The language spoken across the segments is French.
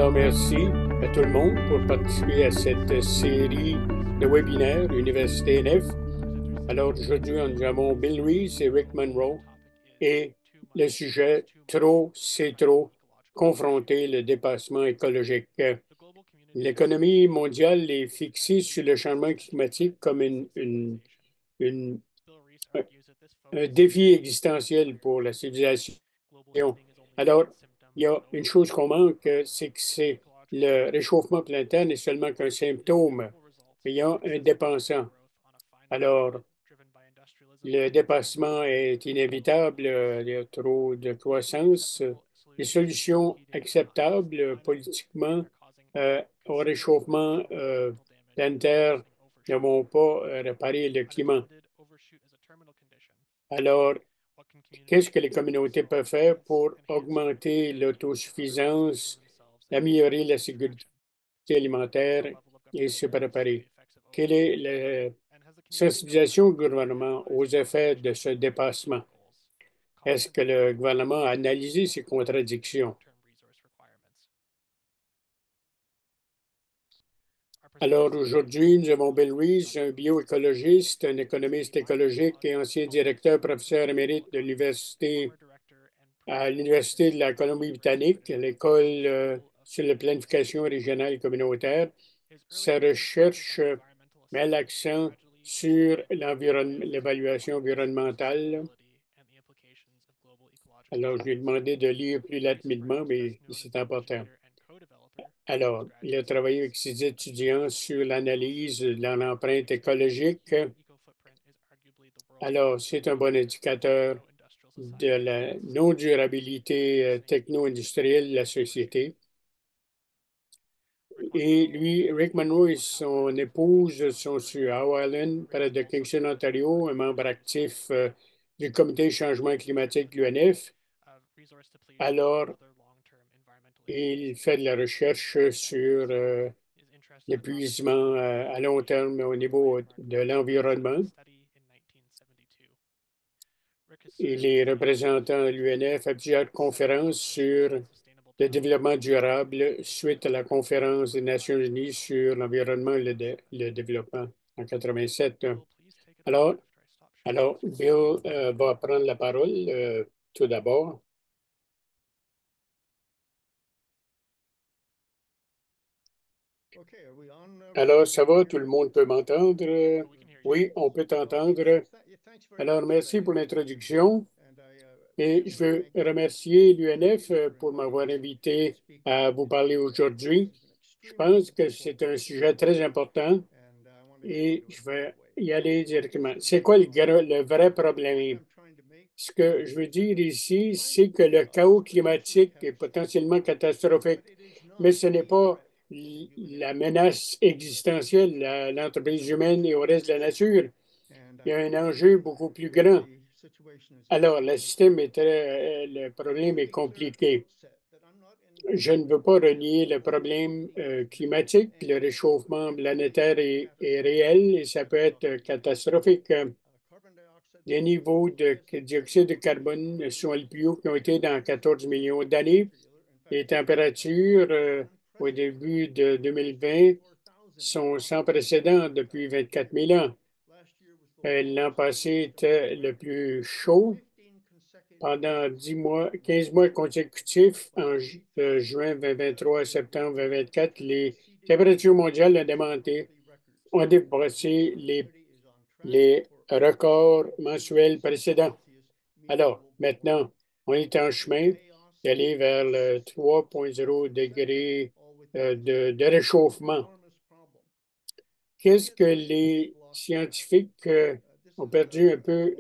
Alors, merci à tout le monde pour participer à cette série de webinaires Université NF. Alors, aujourd'hui, nous avons Bill Rees et Rick Monroe et le sujet « Trop, c'est trop, confronter le dépassement écologique ». L'économie mondiale est fixée sur le changement climatique comme un défi existentiel pour la civilisation. Alors, il y a une chose qu'on manque, c'est que le réchauffement planétaire n'est seulement qu'un symptôme, mais il y a un dépensant. Alors, le dépassement est inévitable, il y a trop de croissance. Les solutions acceptables politiquement au réchauffement planétaire ne vont pas réparer le climat. Alors, qu'est-ce que les communautés peuvent faire pour augmenter l'autosuffisance, améliorer la sécurité alimentaire et se préparer? Quelle est la sensibilisation du gouvernement aux effets de ce dépassement? Est-ce que le gouvernement a analysé ces contradictions? Alors aujourd'hui, nous avons Bill Rees, un bioécologiste, un économiste écologique et ancien directeur professeur émérite de l'université à l'Université de la Colombie-Britannique, l'école sur la planification régionale et communautaire. Sa recherche met l'accent sur l'évaluation environnementale. Alors, je lui ai demandé de lire plus rapidement, mais c'est important. Alors, il a travaillé avec ses étudiants sur l'analyse de l'empreinte écologique. Alors, c'est un bon indicateur de la non-durabilité techno-industrielle de la société. Et lui, Rick Monroe et son épouse sont sur Howe Island, près de Kingston, Ontario, un membre actif du Comité changement climatique de l'UNF. Alors, il fait de la recherche sur l'épuisement à long terme au niveau de l'environnement. Il est représentant de l'UNF à plusieurs conférences sur le développement durable suite à la conférence des Nations unies sur l'environnement et le développement en 87. Alors, Bill va prendre la parole tout d'abord. Alors, ça va? Tout le monde peut m'entendre? Oui, on peut t'entendre. Alors, merci pour l'introduction. Et je veux remercier l'UNF pour m'avoir invité à vous parler aujourd'hui. Je pense que c'est un sujet très important et je vais y aller directement. C'est quoi le vrai problème? Ce que je veux dire ici, c'est que le chaos climatique est potentiellement catastrophique, mais ce n'est pas la menace existentielle à l'entreprise humaine et au reste de la nature. Il y a un enjeu beaucoup plus grand. Alors, le problème est compliqué. Je ne veux pas renier le problème climatique. Le réchauffement planétaire est réel et ça peut être catastrophique. Les niveaux de dioxyde de carbone sont les plus hauts qui ont été dans 14 millions d'années. Les températures au début de 2020 sont sans précédent depuis 24 000 ans. L'an passé était le plus chaud pendant 15 mois consécutifs, de juin 2023 à septembre 2024, les températures mondiales ont dépassé les records mensuels précédents. Alors, maintenant, on est en chemin d'aller vers le 3,0 degrés de réchauffement. Qu'est-ce que les scientifiques ont perdu un peu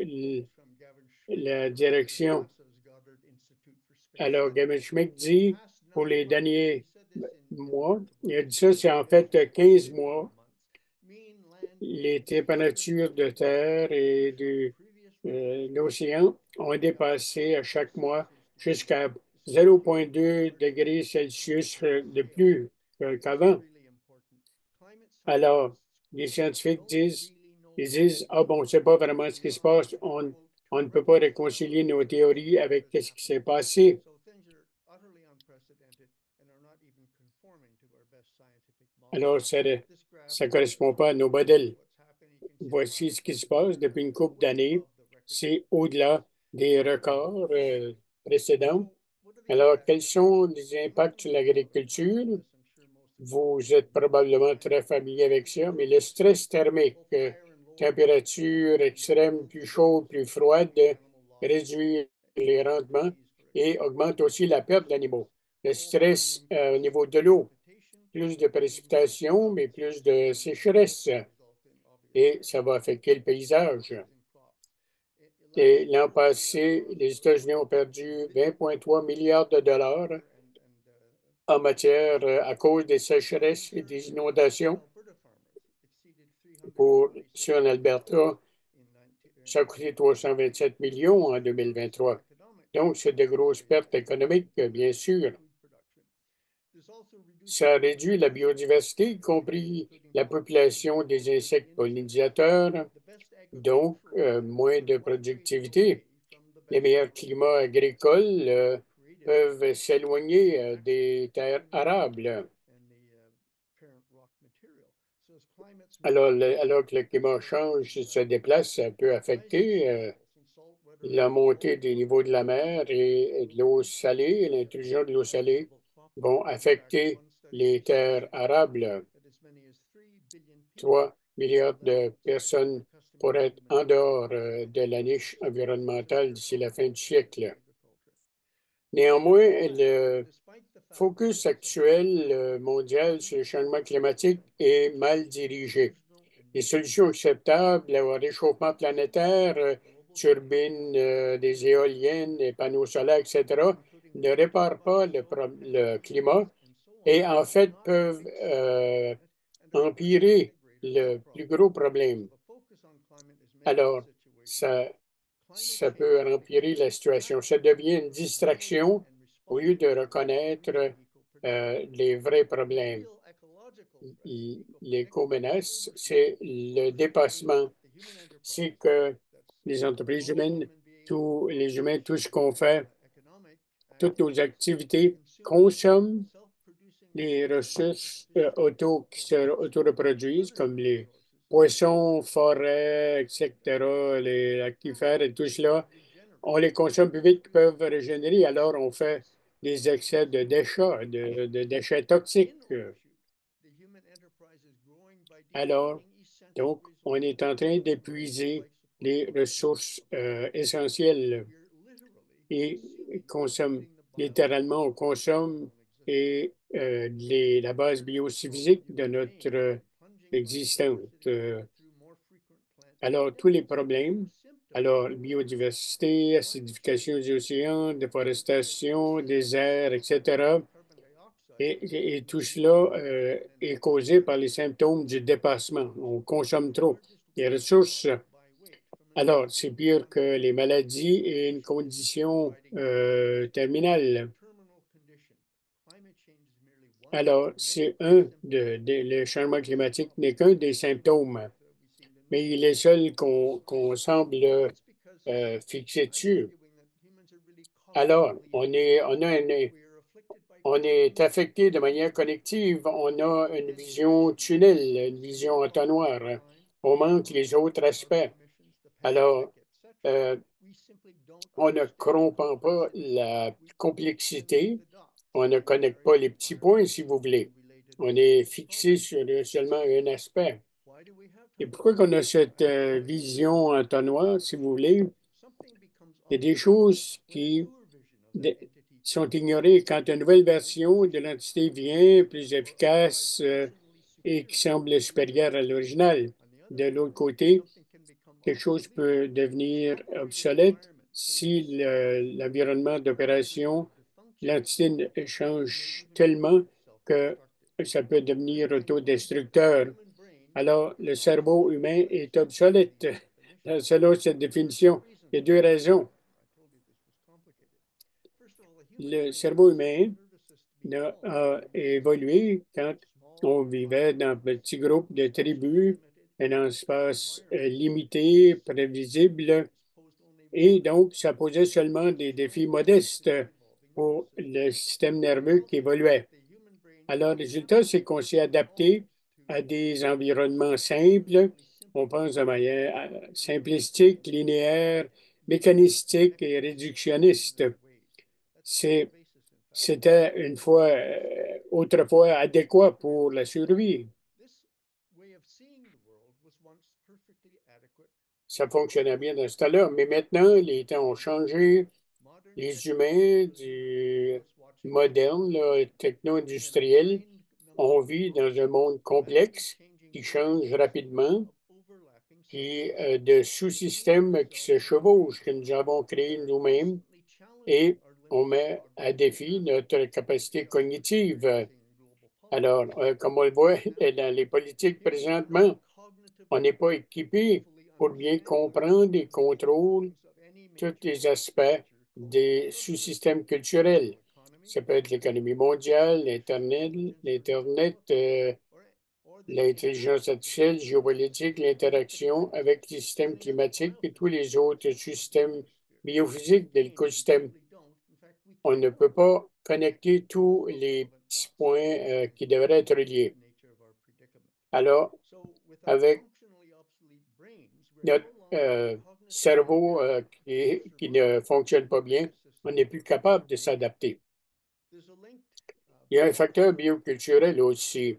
la direction? Alors, Gavin Schmidt dit, pour les derniers mois, il a dit ça, c'est en fait 15 mois, les températures de terre et de l'océan ont dépassé à chaque mois jusqu'à 0,2 degrés Celsius de plus qu'avant. Alors, les scientifiques disent, ah bon, c'est pas vraiment ce qui se passe, on ne peut pas réconcilier nos théories avec ce qui s'est passé. Alors, ça ne correspond pas à nos modèles. Voici ce qui se passe depuis une couple d'années. C'est au-delà des records précédents. Alors, quels sont les impacts sur l'agriculture? Vous êtes probablement très familier avec ça, mais le stress thermique, température extrême, plus chaude, plus froide, réduit les rendements et augmente aussi la perte d'animaux. Le stress au niveau de l'eau, plus de précipitations, mais plus de sécheresse, et ça va affecter le paysage. Et l'an passé, les États-Unis ont perdu 20,3 milliards de dollars en matière à cause des sécheresses et des inondations. Sur l'Alberta, ça a coûté 327 millions en 2023. Donc, c'est de grosses pertes économiques, bien sûr. Ça réduit la biodiversité, y compris la population des insectes pollinisateurs, donc moins de productivité. Les meilleurs climats agricoles peuvent s'éloigner des terres arables. Alors que le climat change, se déplace, ça peut affecter la montée des niveaux de la mer et de l'eau salée, l'intrusion de l'eau salée vont affecter les terres arables. 3 milliards de personnes pourraient être en dehors de la niche environnementale d'ici la fin du siècle. Néanmoins, le focus actuel mondial sur le changement climatique est mal dirigé. Les solutions acceptables au réchauffement planétaire, turbines, des éoliennes, des panneaux solaires, etc., ne réparent pas le climat et en fait peuvent empirer le plus gros problème. Alors, ça peut empirer la situation. Ça devient une distraction au lieu de reconnaître les vrais problèmes. L'éco-menace, c'est le dépassement. C'est que les entreprises humaines, tous les humains, tout ce qu'on fait, toutes nos activités consomment les ressources qui se auto-reproduisent, comme les poissons, forêts, etc., les aquifères et tout cela. On les consomme plus vite qu'ils peuvent régénérer, alors on fait des excès de déchets, de déchets toxiques. Alors, donc, on est en train d'épuiser les ressources essentielles et consomme, littéralement, on consomme et la base biophysique de notre existence. Alors, tous les problèmes, alors biodiversité, acidification des océans, déforestation, désert, etc., et tout cela est causé par les symptômes du dépassement. On consomme trop. Les ressources, alors, c'est pire que les maladies et une condition terminale. Alors, le changement climatique n'est qu'un des symptômes, mais il est seul qu'on semble fixer dessus. Alors, on est affecté de manière collective. On a une vision tunnel, une vision entonnoir. On manque les autres aspects. Alors, on ne comprend pas la complexité. On ne connecte pas les petits points, si vous voulez. On est fixé sur seulement un aspect. Et pourquoi qu'on a cette vision entonnoir, si vous voulez? Il y a des choses qui sont ignorées quand une nouvelle version de l'entité vient, plus efficace et qui semble supérieure à l'original. De l'autre côté, quelque chose peut devenir obsolète si l'environnement d'opération, l'entité change tellement que ça peut devenir autodestructeur. Alors, le cerveau humain est obsolète. Selon cette définition, il y a deux raisons. Le cerveau humain a évolué quand on vivait dans un petit groupe de tribus, un espace limité, prévisible, et donc ça posait seulement des défis modestes pour le système nerveux qui évoluait. Alors, le résultat, c'est qu'on s'est adapté à des environnements simples. On pense de manière simplistique, linéaire, mécanistique et réductionniste. C'est C'était autrefois adéquat pour la survie. Ça fonctionnait bien dans ce temps-là, mais maintenant, les temps ont changé. Les humains du moderne, là, techno-industriel, on vit dans un monde complexe qui change rapidement, qui de sous-systèmes qui se chevauchent, que nous avons créés nous-mêmes, et on met à défi notre capacité cognitive. Alors, comme on le voit dans les politiques présentement, on n'est pas équipé pour bien comprendre et contrôler tous les aspects des sous-systèmes culturels. Ça peut être l'économie mondiale, l'Internet, l'intelligence artificielle, géopolitique, l'interaction avec les systèmes climatiques et tous les autres systèmes biophysiques de l'écosystème. On ne peut pas connecter tous les petits points qui devraient être liés. Alors, avec notre cerveau qui ne fonctionne pas bien, on n'est plus capable de s'adapter. Il y a un facteur bioculturel aussi,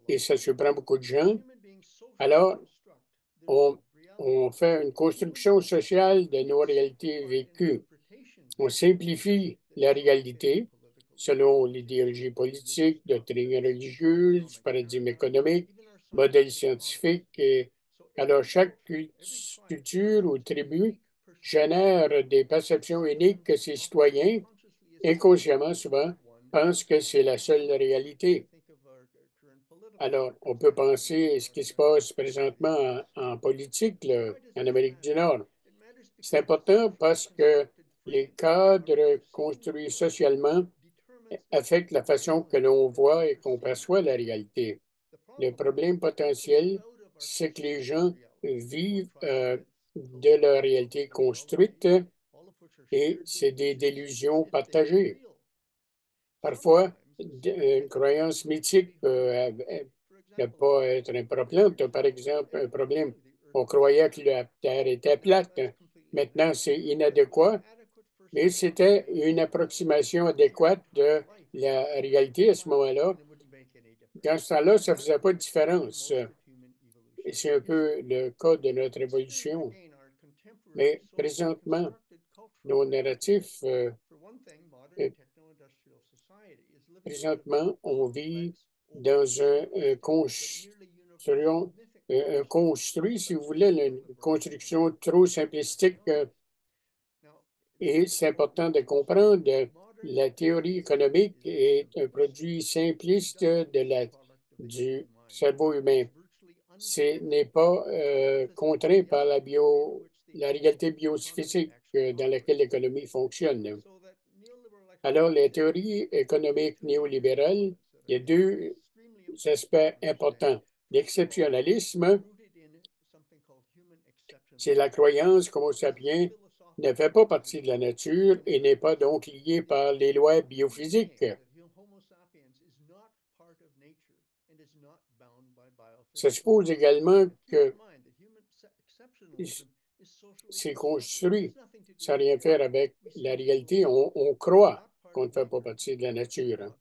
et ça surprend beaucoup de gens. Alors, on, on fait une construction sociale de nos réalités vécues. On simplifie la réalité selon l'idéologie politique, doctrine religieuse, paradigme économique, modèle scientifique. Alors, chaque culture ou tribu génère des perceptions uniques que ses citoyens, inconsciemment souvent, pensent que c'est la seule réalité. Alors, on peut penser à ce qui se passe présentement en politique là, en Amérique du Nord. C'est important parce que les cadres construits socialement affectent la façon que l'on voit et qu'on perçoit la réalité. Le problème potentiel, c'est que les gens vivent de leur réalité construite et c'est des délusions partagées. Parfois, une croyance mythique peut ne pas être un problème. Par exemple, un problème, on croyait que la Terre était plate. Maintenant, c'est inadéquat, mais c'était une approximation adéquate de la réalité à ce moment-là. Dans ce temps-là, ça ne faisait pas de différence. Et c'est un peu le cas de notre évolution. Mais présentement, nos narratifs, présentement, on vit dans un construit, si vous voulez, une construction trop simplistique. Et c'est important de comprendre la théorie économique est un produit simpliste du cerveau humain. Ce n'est pas contraint par la réalité biophysique dans laquelle l'économie fonctionne. Alors, la théorie économique néolibérale, il y a deux aspects importants. L'exceptionnalisme, c'est la croyance qu'Homo sapiens ne fait pas partie de la nature et n'est pas donc lié par les lois biophysiques. Ça suppose également que c'est construit sans rien faire avec la réalité. On croit qu'on ne fait pas partie de la nature, hein,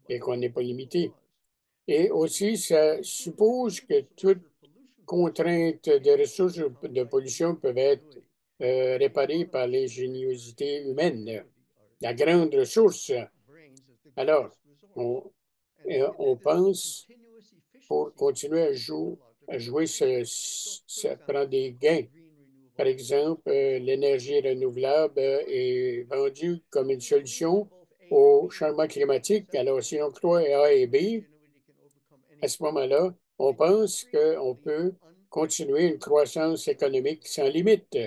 et qu'on n'est pas limité. Et aussi, ça suppose que toute contrainte de ressources de pollution peuvent être réparées par l'ingéniosité humaine, la grande ressource. Alors, on pense pour continuer à jouer, ça prend des gains. Par exemple, l'énergie renouvelable est vendue comme une solution au changement climatique. Alors, si on croit A et B, à ce moment-là, on pense qu'on peut continuer une croissance économique sans limite.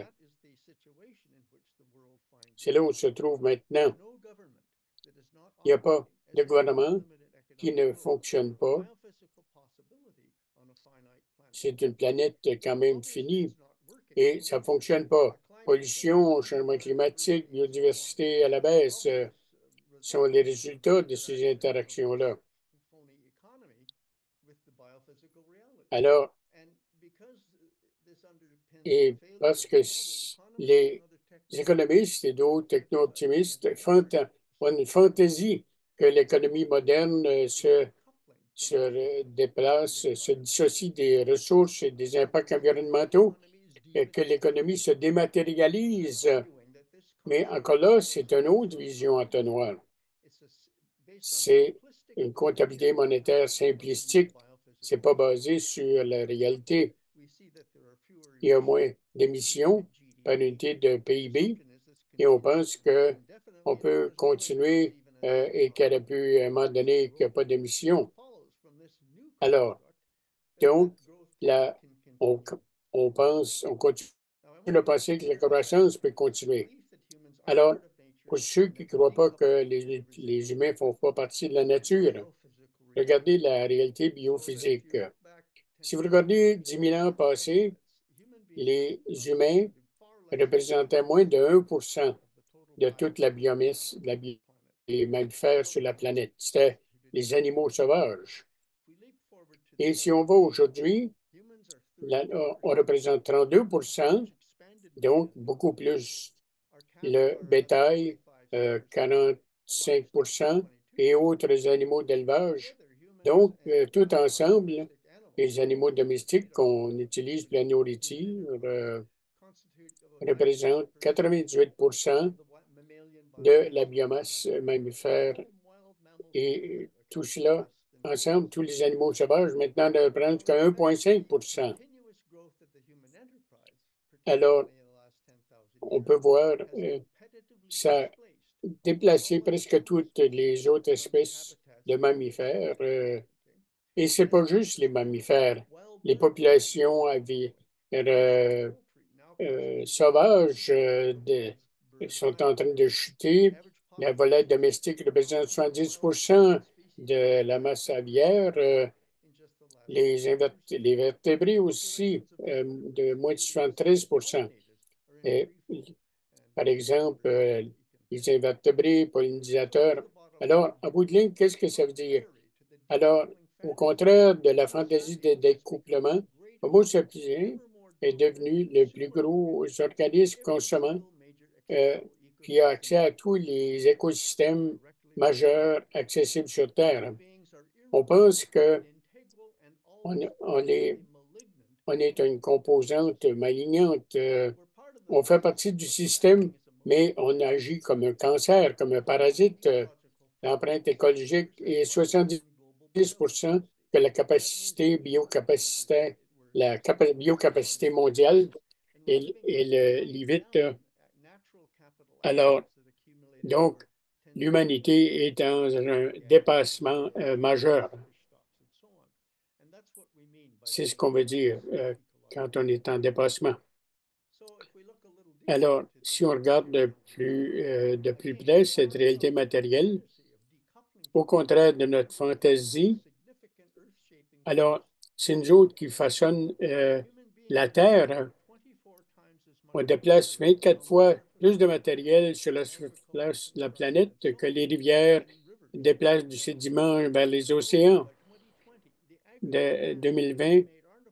C'est là où on se trouve maintenant. Il n'y a pas de gouvernement qui ne fonctionne pas. C'est une planète quand même finie et ça ne fonctionne pas. Pollution, changement climatique, biodiversité à la baisse. sont les résultats de ces interactions-là. Alors, et parce que les économistes et d'autres techno-optimistes ont une fantaisie que l'économie moderne se déplace, se dissocie des ressources et des impacts environnementaux, et que l'économie se dématérialise. Mais encore là, c'est une autre vision entonnoir. C'est une comptabilité monétaire simplistique. C'est pas basé sur la réalité. Il y a moins d'émissions par unité de PIB et on pense qu'on peut continuer et qu'elle a pu, à un moment donné, qu'il n'y a pas d'émissions. Alors, donc, là, on, on pense, on continue de penser que la croissance peut continuer. Alors, pour ceux qui ne croient pas que les humains ne font pas partie de la nature, regardez la réalité biophysique. Si vous regardez 10 000 ans passés, les humains représentaient moins de 1% de toute la biomasse des mammifères sur la planète. C'était les animaux sauvages. Et si on va aujourd'hui, on représente 32%, donc beaucoup plus. Le bétail, 45%, et autres animaux d'élevage. Donc, tout ensemble, les animaux domestiques qu'on utilise pour la nourriture représentent 98% de la biomasse mammifère. Et tout cela, ensemble, tous les animaux sauvages, maintenant, ne représentent que 1,5%. Alors, on peut voir ça déplacer presque toutes les autres espèces de mammifères. Et ce n'est pas juste les mammifères. Les populations sauvages sont en train de chuter. La volaille domestique représente 70% de la masse aviaire. Les vertébrés aussi, de moins de 73%. Et, par exemple, les invertébrés, pollinisateurs. Alors, en bout de ligne, qu'est-ce que ça veut dire? Alors, au contraire de la fantaisie de découplement, Homo sapiens est devenu le plus gros organisme consommant qui a accès à tous les écosystèmes majeurs accessibles sur Terre. On pense qu'on on est une composante malignante. On fait partie du système, mais on agit comme un cancer, comme un parasite. L'empreinte écologique est 70% que la capacité biocapacité, biocapacité mondiale et limite. Alors, donc, l'humanité est dans un dépassement majeur. C'est ce qu'on veut dire quand on est en dépassement. Alors, si on regarde de plus près cette réalité matérielle, au contraire de notre fantaisie, alors c'est nous autres qui façonnons la Terre. On déplace 24 fois plus de matériel sur la surface de la planète que les rivières déplacent du sédiment vers les océans. De 2020,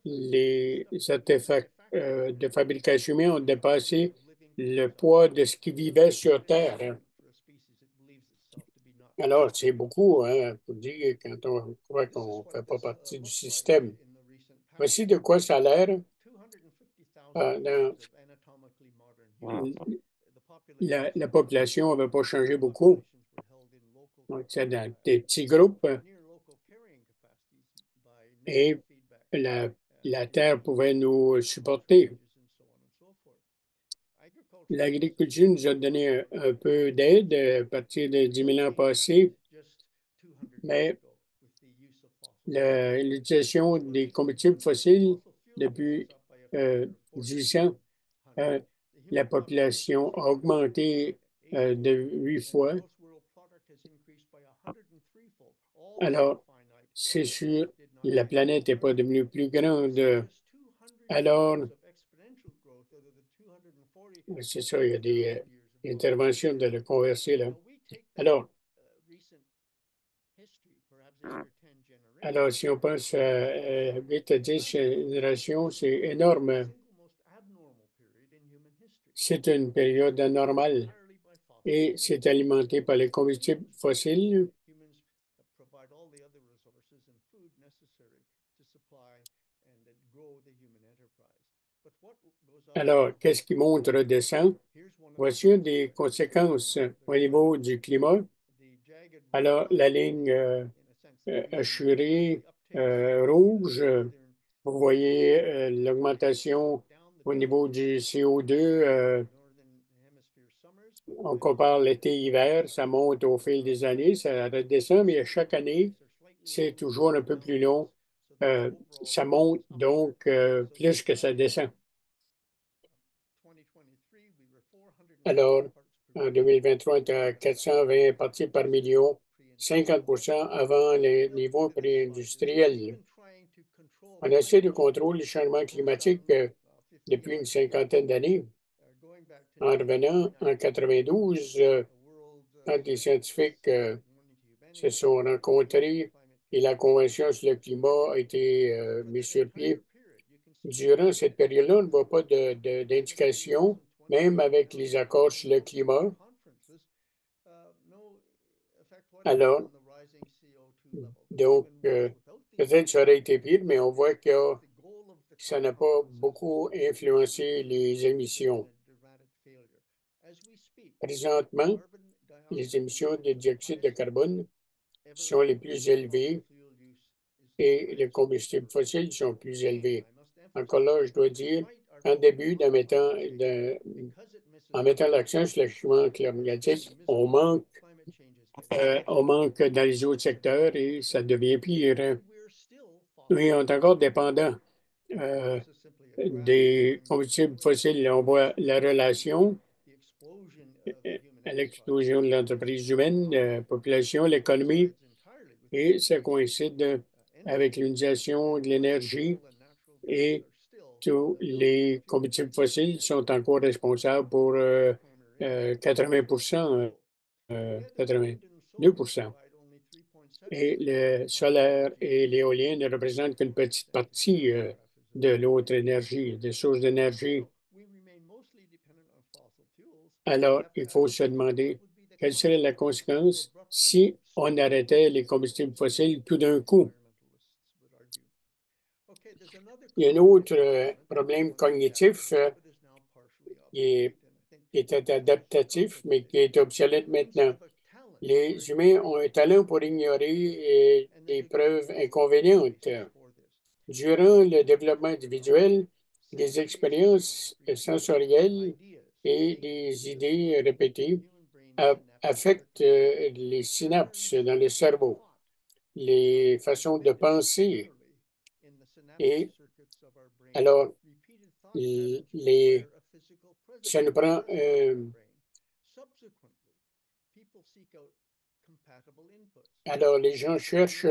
les artefacts de fabrication humaine ont dépassé le poids de ce qui vivait sur Terre. Alors, c'est beaucoup, hein, pour dire quand on croit qu'on ne fait pas partie du système. Voici de quoi ça a l'air. La population n'avait pas changé beaucoup. Donc, c'est dans des petits groupes et la Terre pouvait nous supporter. L'agriculture nous a donné un peu d'aide à partir de 10 000 ans passés, mais l'utilisation des combustibles fossiles depuis 1800, la population a augmenté de 8 fois. Alors, c'est sûr, la planète n'est pas devenue plus grande. Alors, c'est ça, il y a des interventions de le converser là. Alors, Alors, si on pense à 8 à 10 générations, c'est énorme. C'est une période anormale et c'est alimenté par les combustibles fossiles. Alors, qu'est-ce qui monte redescend? Voici une des conséquences au niveau du climat. Alors, la ligne hachurée rouge, vous voyez l'augmentation au niveau du CO2. On compare l'été-hiver, ça monte au fil des années, ça redescend, mais à chaque année, c'est toujours un peu plus long. Euh, Ça monte donc plus que ça descend. Alors, en 2023, on était à 420 parties par million, 50% avant les niveaux pré-industriels. On essaie de contrôler le changement climatique depuis une cinquantaine d'années. En revenant en 92, quand les scientifiques se sont rencontrés et la Convention sur le climat a été mise sur pied. Durant cette période-là, on ne voit pas d'indication, même avec les accords sur le climat. Alors, donc, peut-être que ça aurait été pire, mais on voit que ça n'a pas beaucoup influencé les émissions. Présentement, les émissions de dioxyde de carbone sont les plus élevées et les combustibles fossiles sont plus élevés. Encore là, je dois dire, en début, en mettant l'accent sur le changement climatique, on manque dans les autres secteurs et ça devient pire. Oui, on est encore dépendant euh, des combustibles fossiles. On voit la relation à l'explosion de l'entreprise humaine, la population, l'économie, et ça coïncide avec l'utilisation de l'énergie et tous les combustibles fossiles sont encore responsables pour 80 82. Et le solaire et l'éolien ne représentent qu'une petite partie de l'autre énergie, des sources d'énergie. Alors, il faut se demander quelle serait la conséquence si on arrêtait les combustibles fossiles tout d'un coup. Il y a un autre problème cognitif qui était adaptatif, mais qui est obsolète maintenant. Les humains ont un talent pour ignorer des preuves inconvénientes. Durant le développement individuel, des expériences sensorielles et des idées répétées affectent les synapses dans le cerveau, les façons de penser. Et alors, ça nous prend alors, les gens cherchent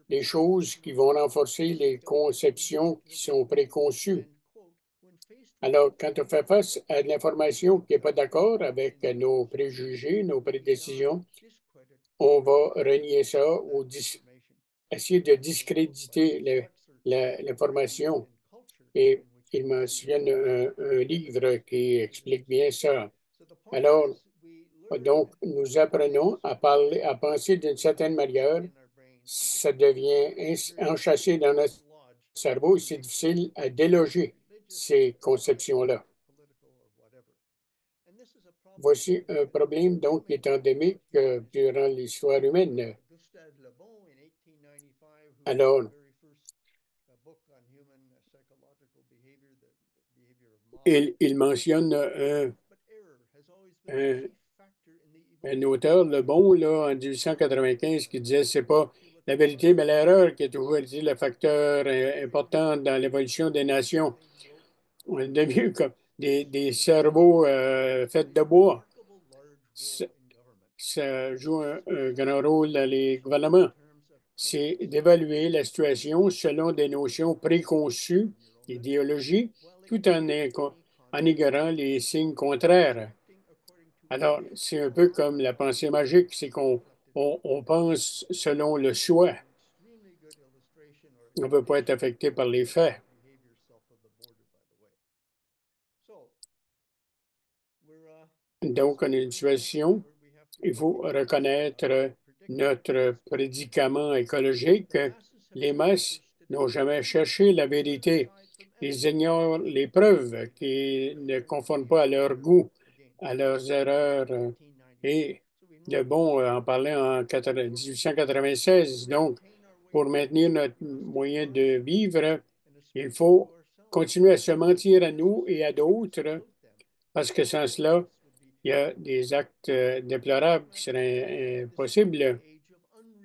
des choses qui vont renforcer les conceptions qui sont préconçues. Alors, quand on fait face à de l'information qui n'est pas d'accord avec nos préjugés, nos prédécisions, on va renier ça ou essayer de discréditer l'information. Et il mentionne un livre qui explique bien ça. Alors, donc, nous apprenons à parler, à penser d'une certaine manière. Ça devient enchâssé dans notre cerveau et c'est difficile à déloger ces conceptions-là. Voici un problème donc qui est endémique durant l'histoire humaine. Alors, il mentionne un, un auteur, Le Bon, là, en 1895, qui disait c'est pas la vérité, mais l'erreur qui a toujours été le facteur important dans l'évolution des nations. On est devenu comme des cerveaux faits de bois. Ça joue un grand rôle dans les gouvernements. C'est d'évaluer la situation selon des notions préconçues, idéologies, tout en ignorant les signes contraires. Alors, c'est un peu comme la pensée magique, c'est qu'on pense selon le choix. On ne peut pas être affecté par les faits. Donc, on a une situation, il faut reconnaître notre prédicament écologique. Les masses n'ont jamais cherché la vérité. Ils ignorent les preuves qui ne conforment pas à leur goût, à leurs erreurs. Et le bon en parlait en 1896. Donc, pour maintenir notre moyen de vivre, il faut continuer à se mentir à nous et à d'autres, parce que sans cela, il y a des actes déplorables qui seraient impossibles.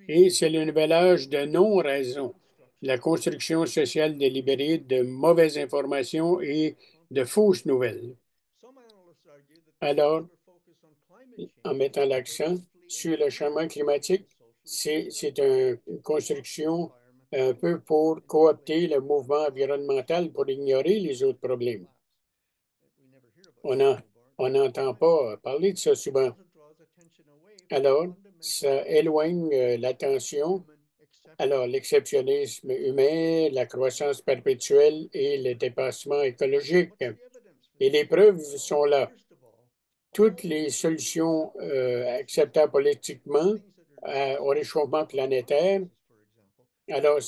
Et c'est le nouvel âge de non-raison, la construction sociale délibérée de mauvaises informations et de fausses nouvelles. Alors, en mettant l'accent sur le changement climatique, c'est une construction un peu pour coopter le mouvement environnemental pour ignorer les autres problèmes. On n'entend pas parler de ça souvent. Alors, ça éloigne l'attention. Alors, l'exceptionnisme humain, la croissance perpétuelle et le dépassement écologique. Et les preuves sont là. Toutes les solutions acceptables politiquement au réchauffement planétaire, alors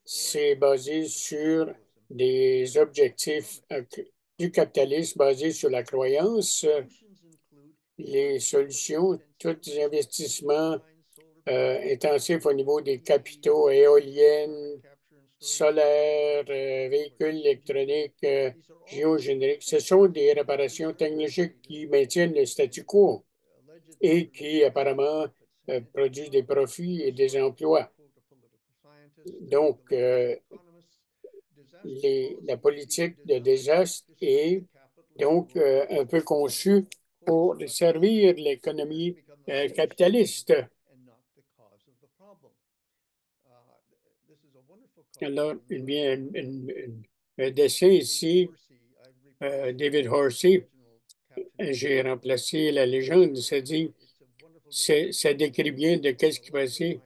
c'est basé sur des objectifs du capitalisme basés sur la croyance. Les solutions, tous les investissements intensifs au niveau des capitaux, éoliennes, solaires, véhicules électroniques, géogénériques, ce sont des réparations technologiques qui maintiennent le statu quo et qui apparemment produisent des profits et des emplois. Donc, la politique de désastre est donc un peu conçue pour servir l'économie capitaliste. Alors, il y a un dessin ici, David Horsey. J'ai remplacé la légende, ça décrit bien de qu'est-ce qui va se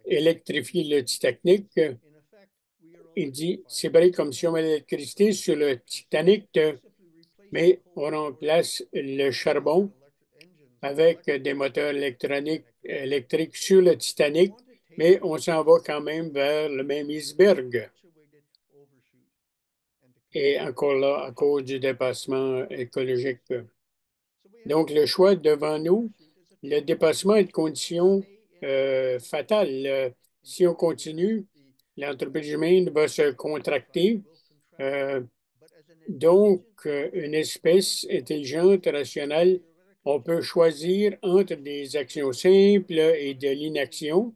électrifier le Titanic. Il dit, c'est vrai comme si on met l'électricité sur le Titanic, mais on remplace le charbon avec des moteurs électriques sur le Titanic, mais on s'en va quand même vers le même iceberg. Et encore là, à cause du dépassement écologique. Donc, le choix devant nous, le dépassement est une condition fatale. Si on continue, l'entreprise humaine va se contracter. Donc, une espèce intelligente, rationnelle, on peut choisir entre des actions simples et de l'inaction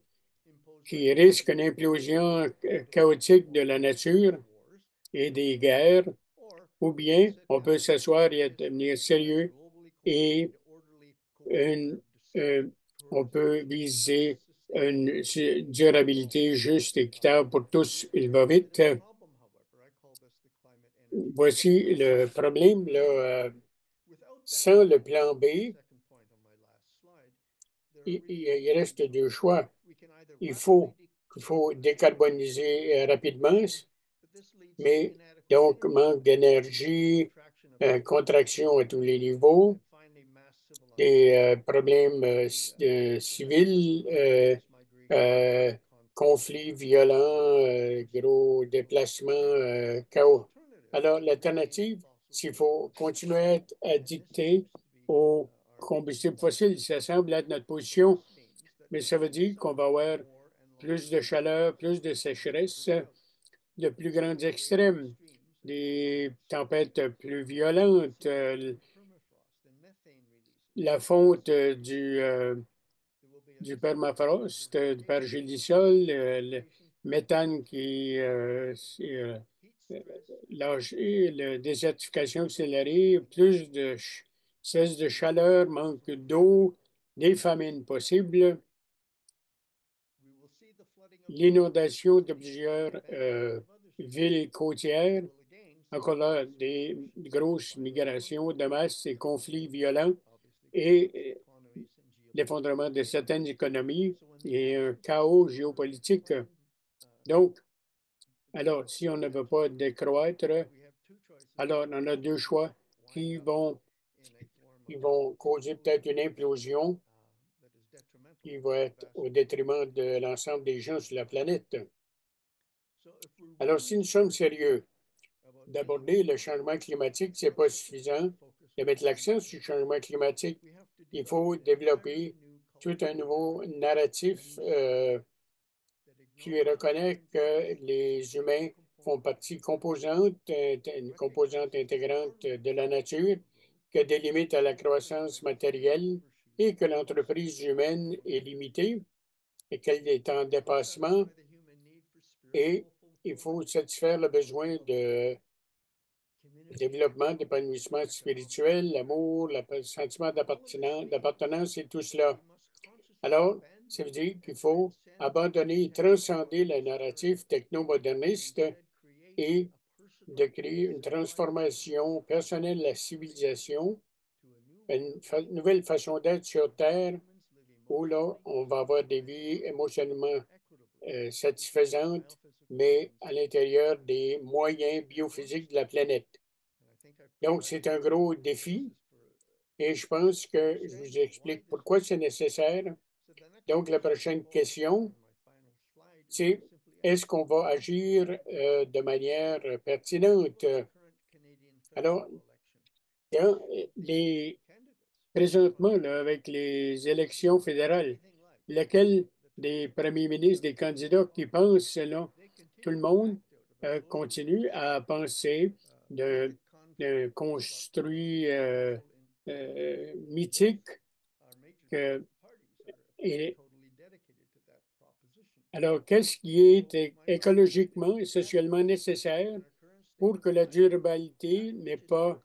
qui risquent une implosion chaotique de la nature et des guerres, ou bien on peut s'asseoir et devenir sérieux et une, euh, on peut viser une durabilité juste et équitable pour tous. Il va vite. Voici le problème, là, sans le plan B, il reste deux choix. Il faut, il faut décarboniser rapidement, mais donc manque d'énergie, contraction à tous les niveaux, des problèmes civils, euh, conflits violents, gros déplacements, chaos. Alors, l'alternative, s'il faut continuer à être addicté aux combustibles fossiles, ça semble être notre position, mais ça veut dire qu'on va avoir plus de chaleur, plus de sécheresse, de plus grands extrêmes, des tempêtes plus violentes, la fonte du permafrost, du pergélisol, le méthane qui lâché, la désertification accélérée, plus de cesse de chaleur, manque d'eau, des famines possibles, l'inondation de plusieurs villes côtières, encore là, des grosses migrations de masse et conflits violents et l'effondrement de certaines économies et un chaos géopolitique. Donc, Alors, si on ne veut pas décroître, alors on a deux choix qui vont causer peut-être une implosion qui va être au détriment de l'ensemble des gens sur la planète. Alors, si nous sommes sérieux d'aborder le changement climatique, ce n'est pas suffisant de mettre l'accent sur le changement climatique. Il faut développer tout un nouveau narratif qui reconnaît que les humains font partie une composante intégrante de la nature, qu'il y a des limites à la croissance matérielle et que l'entreprise humaine est limitée et qu'elle est en dépassement et il faut satisfaire le besoin de développement, d'épanouissement spirituel, l'amour, le sentiment d'appartenance et tout cela. Alors, ça veut dire qu'il faut abandonner, transcender le narratif technomoderniste et de créer une transformation personnelle de la civilisation, une nouvelle façon d'être sur Terre où là, on va avoir des vies émotionnellement satisfaisantes, mais à l'intérieur des moyens biophysiques de la planète. Donc, c'est un gros défi et je pense que je vous explique pourquoi c'est nécessaire. Donc, la prochaine question, c'est est-ce qu'on va agir de manière pertinente? Alors, dans présentement, là, avec les élections fédérales, lequel des premiers ministres, des candidats qui pensent selon tout le monde continue à penser de construit mythique que, et alors, qu'est-ce qui est écologiquement et socialement nécessaire pour que la durabilité n'est pas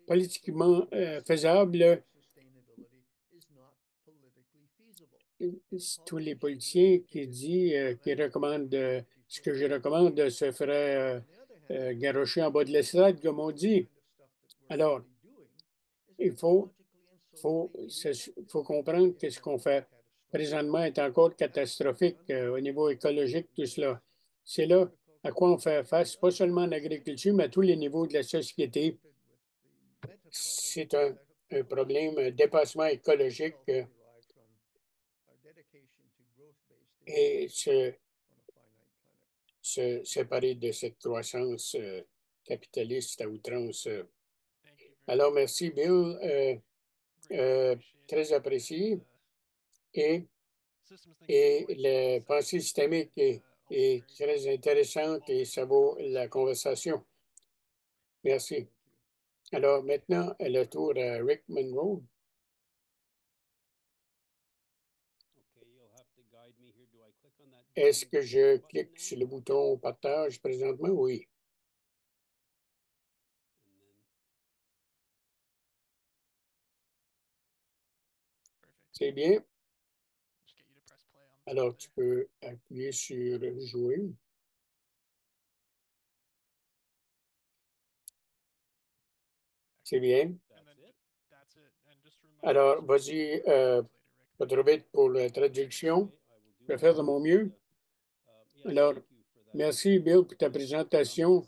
politiquement faisable? Tous les politiciens qui disent, qui recommandent ce que je recommande se ferait garrocher en bas de l'estrade, comme on dit. Alors, il faut comprendre que ce qu'on fait présentement est encore catastrophique au niveau écologique, tout cela. C'est là à quoi on fait face, pas seulement en agriculture, mais à tous les niveaux de la société. C'est un problème, un dépassement écologique et se séparer de cette croissance capitaliste à outrance. Alors, merci, Bill. Très apprécié. Et, et la pensée systémique est très intéressante et ça vaut la conversation. Merci. Alors, maintenant, le tour à Rick Monroe. Est-ce que je clique sur le bouton partage présentement? Oui. C'est bien. Alors, tu peux appuyer sur jouer. C'est bien. Alors, vas-y, pas trop vite pour la traduction. Je vais faire de mon mieux. Alors, merci, Bill, pour ta présentation.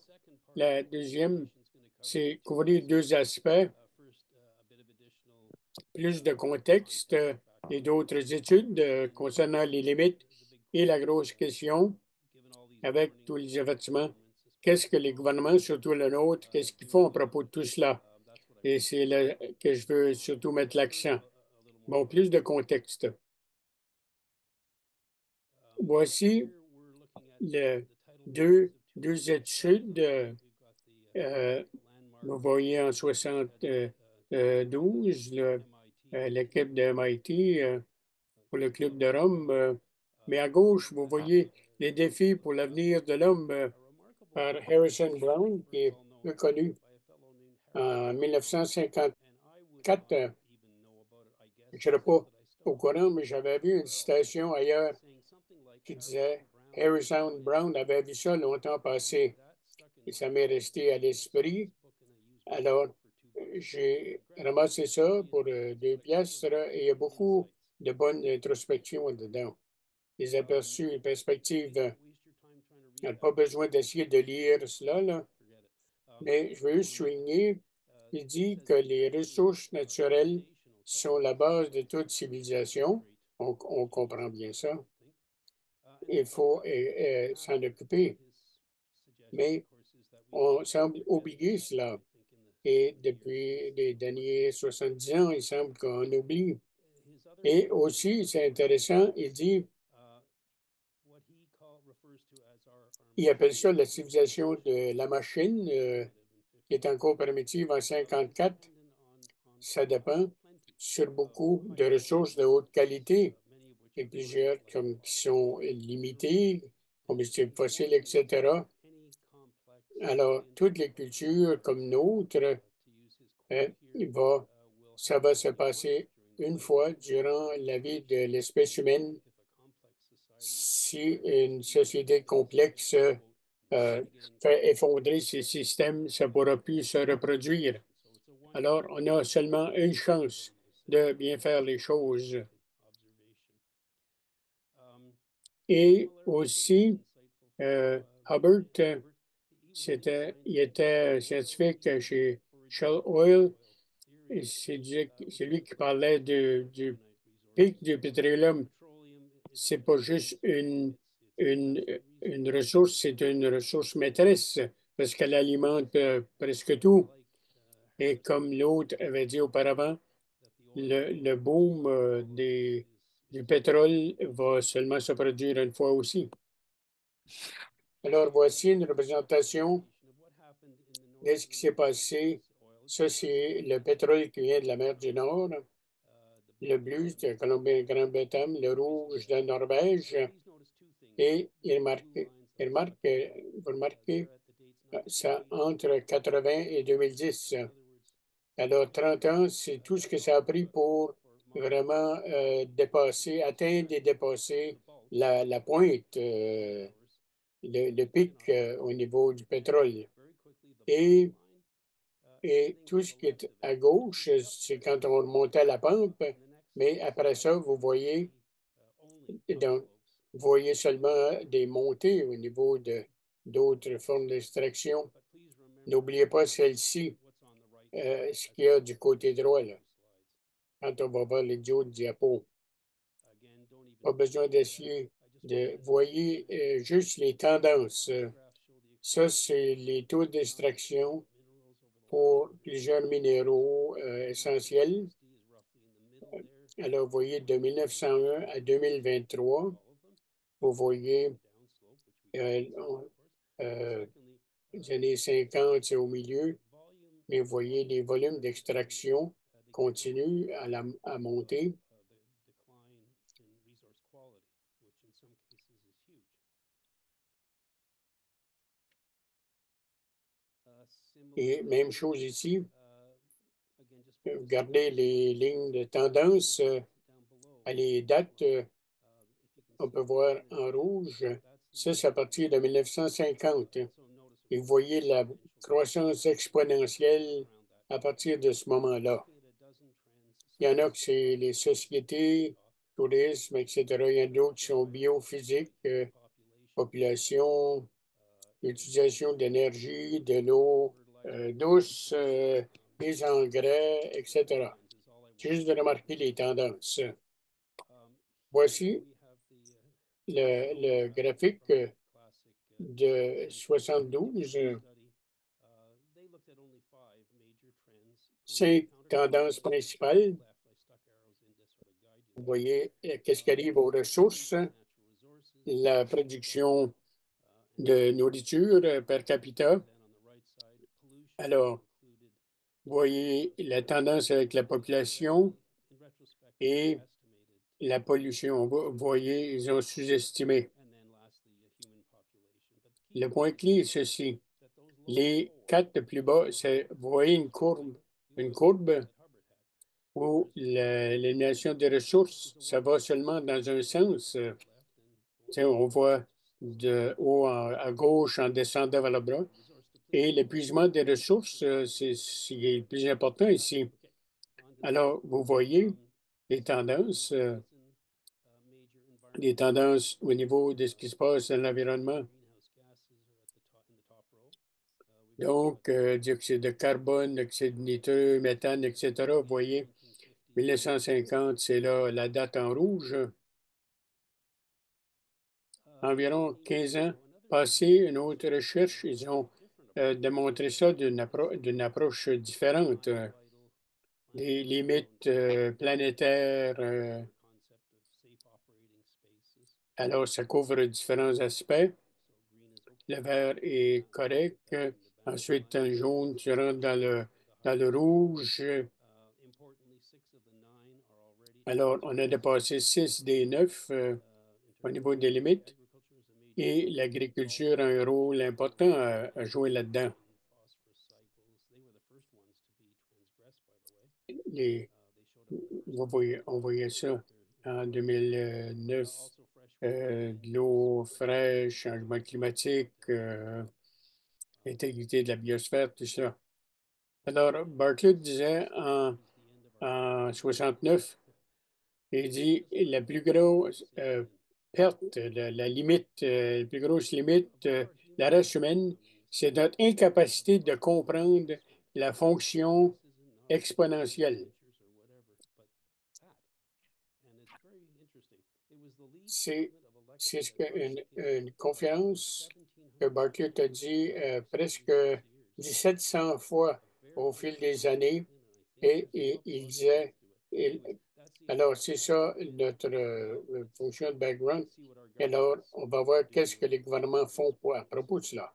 La deuxième, c'est couvrir deux aspects, plus de contexte et d'autres études concernant les limites et la grosse question avec tous les avertissements. Qu'est-ce que les gouvernements, surtout le nôtre, qu'est-ce qu'ils font à propos de tout cela? Et c'est là que je veux surtout mettre l'accent. Bon, plus de contexte. Voici deux études. Vous voyez en 72, l'équipe de MIT pour le Club de Rome. Mais à gauche, vous voyez les défis pour l'avenir de l'homme par Harrison Brown, qui est peu connu. En 1954, je ne serais pas au courant, mais j'avais vu une citation ailleurs qui disait Harrison Brown avait vu ça longtemps passé. Et ça m'est resté à l'esprit. Alors, j'ai ramassé ça pour 2 piastres et il y a beaucoup de bonnes introspections dedans. Des aperçus et perspectives. n'a pas besoin d'essayer de lire cela, là. Mais je veux juste souligner, il dit que les ressources naturelles sont la base de toute civilisation. On comprend bien ça. Il faut s'en occuper. Mais on semble oublier cela. Et depuis les derniers 70 ans, il semble qu'on oublie. Et aussi, c'est intéressant, il dit, il appelle ça la civilisation de la machine, qui est encore primitive en 54. Ça dépend sur beaucoup de ressources de haute qualité et plusieurs qui sont limitées, combustibles fossiles, etc. Alors, toutes les cultures comme nôtre, hein, ça va se passer une fois durant la vie de l'espèce humaine. Si une société complexe fait effondrer ses systèmes, ça ne pourra plus se reproduire. Alors, on a seulement une chance de bien faire les choses. Et aussi, Hubbard, il était scientifique chez Shell Oil. Et c'est lui qui parlait du pic du pétroleum. C'est pas juste une, une ressource, c'est une ressource maîtresse parce qu'elle alimente presque tout. Et comme l'autre avait dit auparavant, le boom du pétrole va seulement se produire une fois aussi. Alors, voici une représentation de ce qui s'est passé. Ça, c'est le pétrole qui vient de la mer du Nord. Le bleu de Colombie-Grande-Bretagne, le rouge de Norvège. Et vous remarquez, ça entre 80 et 2010. Alors, 30 ans, c'est tout ce que ça a pris pour vraiment atteindre et dépasser la pointe, le pic au niveau du pétrole. Et, et tout ce qui est à gauche, c'est quand on remontait la pente, mais après ça, vous voyez seulement des montées au niveau d'autres formes d'extraction. N'oubliez pas celle-ci, ce qu'il y a du côté droit, là, quand on va voir les autres diapos. Pas besoin d'essayer de voyez juste les tendances. Ça, c'est les taux d'extraction pour plusieurs minéraux essentiels. Alors, vous voyez, de 1901 à 2023, vous voyez euh, les années 50, c'est au milieu, mais vous voyez les volumes d'extraction continuent à monter. Et même chose ici, regardez les lignes de tendance, les dates, on peut voir en rouge, ça c'est à partir de 1950. Et vous voyez la croissance exponentielle à partir de ce moment-là. Il y en a que c'est les sociétés, tourisme, etc. Il y en a d'autres qui sont biophysiques, population, utilisation d'énergie, de l'eau douce, des engrais, etc. Juste de remarquer les tendances. Voici le graphique de 72. 5 tendances principales. Vous voyez qu'est-ce qui arrive aux ressources, la production de nourriture per capita. Alors, vous voyez la tendance avec la population et la pollution. Vous voyez, ils ont sous-estimé. Le point clé est ceci. Les 4 de plus bas, vous voyez une courbe où l'élimination des ressources, ça va seulement dans un sens. On voit de haut à gauche en descendant vers le bas. Et l'épuisement des ressources, c'est ce qui est le plus important ici. Alors, vous voyez les tendances au niveau de ce qui se passe dans l'environnement. Donc, dioxyde de carbone, oxyde nitreux, méthane, etc. Vous voyez, 1950, c'est là la date en rouge. Environ 15 ans passés, une autre recherche, ils ont démontré ça d'une approche différente, des limites planétaires. Alors, ça couvre différents aspects. Le vert est correct. Ensuite, un jaune, tu rentres dans le rouge. Alors, on a dépassé 6 des 9 au niveau des limites et l'agriculture a un rôle important à jouer là-dedans. Les, on voyait ça en 2009, de l'eau fraîche, changement climatique, intégrité de la biosphère, tout ça. Alors, Bartlett disait en 69, il dit la plus grosse perte, la limite, la plus grosse limite de la race humaine, c'est notre incapacité de comprendre la fonction exponentielle. C'est une conférence que Bartlett a dit presque 1700 fois au fil des années et il disait, alors c'est ça notre fonction de background. Alors, on va voir qu'est-ce que les gouvernements font à propos de cela.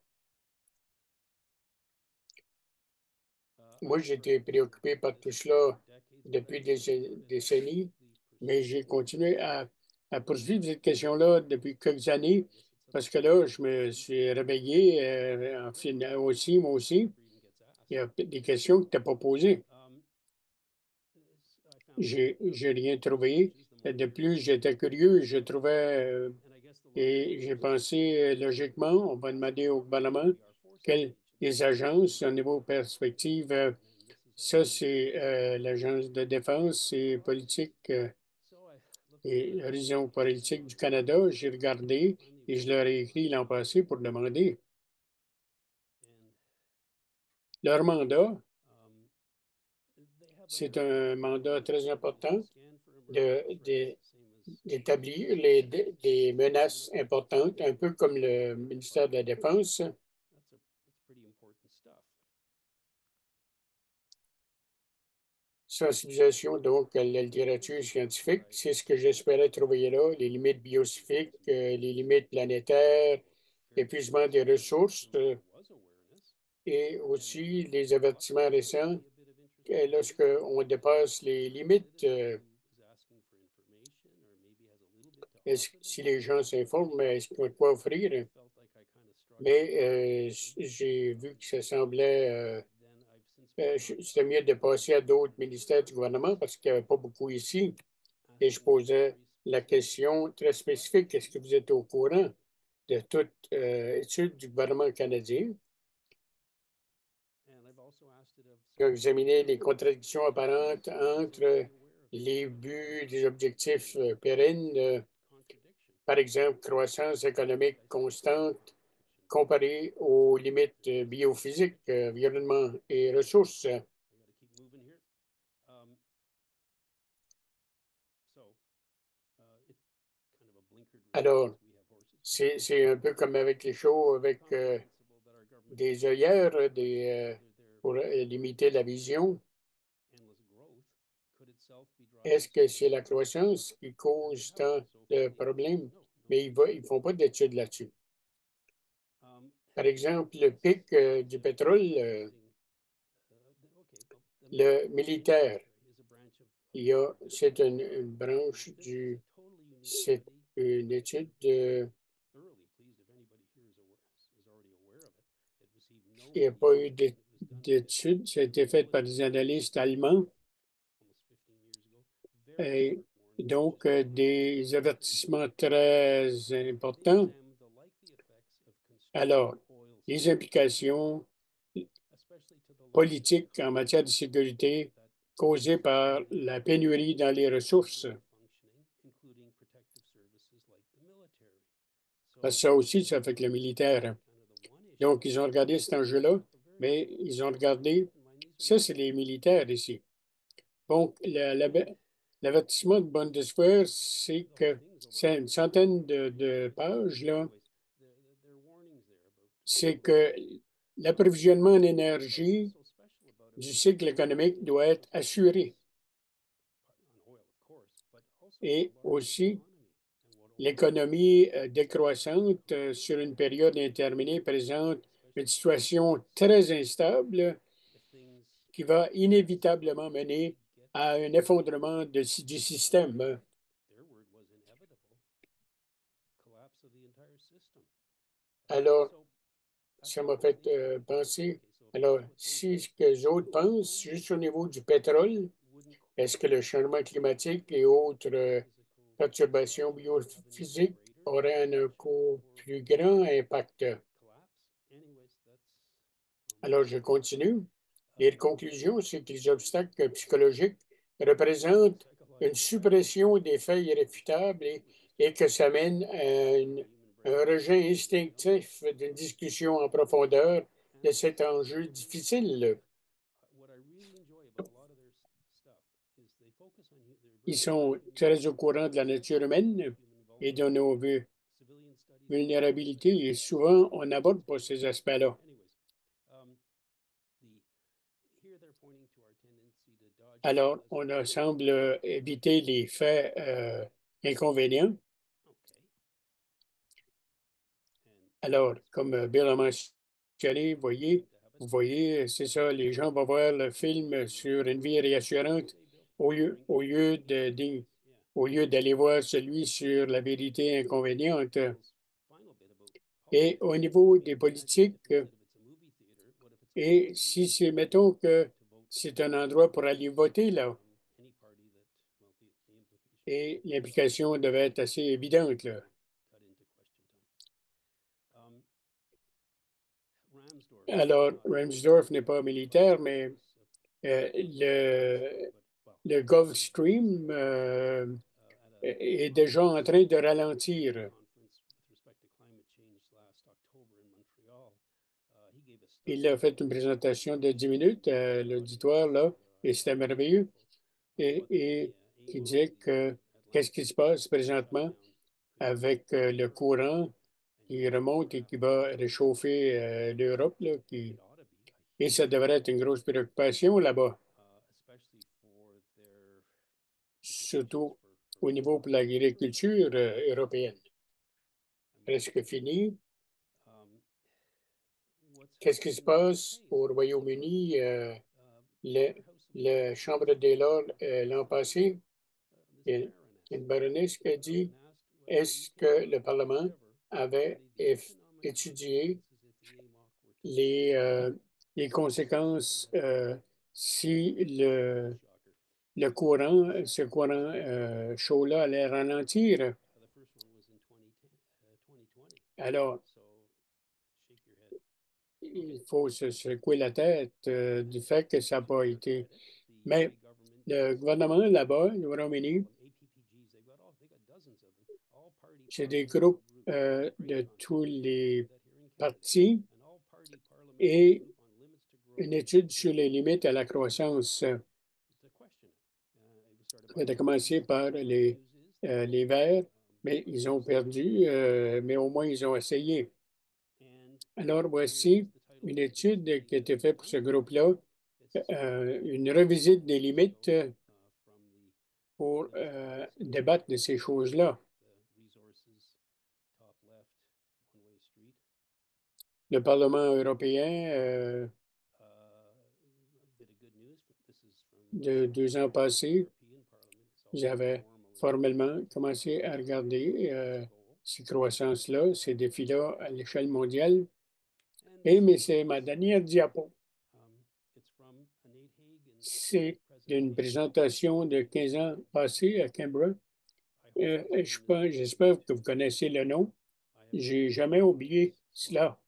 Moi, j'étais préoccupé par tout cela depuis des décennies, mais j'ai continué à poursuivre cette question-là depuis quelques années parce que là, je me suis réveillé aussi, moi aussi. Il y a des questions qui n'étaient pas posées. J'ai rien trouvé. De plus, j'étais curieux, je trouvais et j'ai pensé logiquement, on va demander au gouvernement quelles les agences au niveau perspective. Ça, c'est l'Agence de défense et politique et l'horizon politique du Canada. J'ai regardé et je leur ai écrit l'an passé pour demander leur mandat. C'est un mandat très important d'établir des menaces importantes, un peu comme le ministère de la Défense. Sensibilisation, donc, à la littérature scientifique, c'est ce que j'espérais trouver là, les limites biosophiques, les limites planétaires, l'épuisement des ressources et aussi les avertissements récents lorsqu'on dépasse les limites. Si les gens s'informent, est-ce qu'ils ont de quoi offrir? Mais j'ai vu que ça semblait c'était mieux de passer à d'autres ministères du gouvernement parce qu'il n'y avait pas beaucoup ici. Et je posais la question très spécifique, est-ce que vous êtes au courant de toute étude du gouvernement canadien qui a examiné les contradictions apparentes entre les buts des objectifs pérennes, par exemple, croissance économique constante comparée aux limites biophysiques, environnement et ressources. Alors, c'est un peu comme avec les chevaux, avec des œillères pour limiter la vision. Est-ce que c'est la croissance qui cause tant de problèmes? Mais ils ne font pas d'études là-dessus. Par exemple, le pic du pétrole, le militaire, c'est une branche c'est une étude il n'y a pas eu d'études, ça a été fait par des analystes allemands. Et donc, des avertissements très importants. Alors, les implications politiques en matière de sécurité causées par la pénurie dans les ressources. Parce que ça aussi, ça fait que le militaire. Donc, ils ont regardé cet enjeu-là, mais ils ont regardé. Ça, c'est les militaires ici. Donc, l'avertissement de Bundeswehr, c'est que c'est une centaine de pages, là. C'est que l'approvisionnement en énergie du cycle économique doit être assuré. Et aussi, l'économie décroissante sur une période indéterminée présente une situation très instable qui va inévitablement mener à un effondrement du système. Alors, ça m'a fait penser. Alors, si ce que les autres pensent, juste au niveau du pétrole, est-ce que le changement climatique et autres perturbations biophysiques auraient un encore plus grand impact? Alors, je continue. Les conclusions, c'est que les obstacles psychologiques représentent une suppression des faits irréfutables et que ça mène à un rejet instinctif d'une discussion en profondeur de cet enjeu difficile. Ils sont très au courant de la nature humaine et de nos vulnérabilités et souvent on n'aborde pas ces aspects-là. Alors, on semble éviter les faits inconvénients. Alors, comme Bill a mentionné, vous voyez, c'est ça, les gens vont voir le film sur une vie réassurante au lieu d'aller voir celui sur la vérité inconvéniente. Et au niveau des politiques, et si c'est, mettons que c'est un endroit pour aller voter, là, et l'implication devait être assez évidente, là. Alors, Ramsdorf n'est pas militaire, mais le Gulf Stream est déjà en train de ralentir. Il a fait une présentation de 10 minutes à l'auditoire, là, et c'était merveilleux. Et qui disait que qu'est-ce qui se passe présentement avec le courant qui remonte et qui va réchauffer l'Europe, là, et ça devrait être une grosse préoccupation là-bas, surtout au niveau de l'agriculture européenne. Presque fini. Qu'est-ce qui se passe au Royaume-Uni? La Chambre des Lords l'an passé, une baronesse qui a dit, est-ce que le Parlement avait étudié les conséquences si ce courant chaud-là allait ralentir? Alors, il faut se secouer la tête du fait que ça n'a pas été. Mais le gouvernement là-bas, au Royaume-Uni, c'est des groupes de tous les partis et une étude sur les limites à la croissance. Ça a commencé par les Verts, mais ils ont perdu, mais au moins ils ont essayé. Alors, voici une étude qui a été faite pour ce groupe-là, une revisite des limites pour débattre de ces choses-là. Le Parlement européen, de 2 ans passés, j'avais formellement commencé à regarder ces croissances-là, ces défis-là à l'échelle mondiale. Mais c'est ma dernière diapo. C'est d'une présentation de 15 ans passés à Canberra. J'espère que vous connaissez le nom. J'ai jamais oublié cela.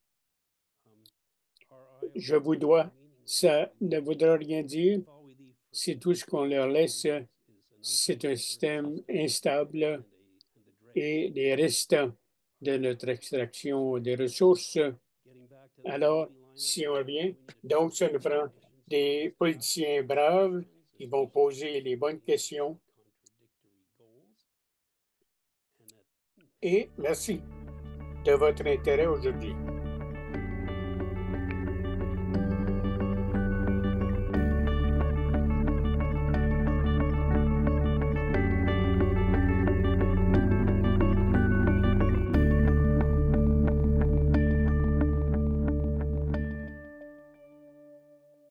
Je vous dois. Ça ne voudra rien dire. C'est tout ce qu'on leur laisse. C'est un système instable et des restants de notre extraction des ressources. Alors, si on vient. Donc, ça nous prend des politiciens braves qui vont poser les bonnes questions. Et merci de votre intérêt aujourd'hui.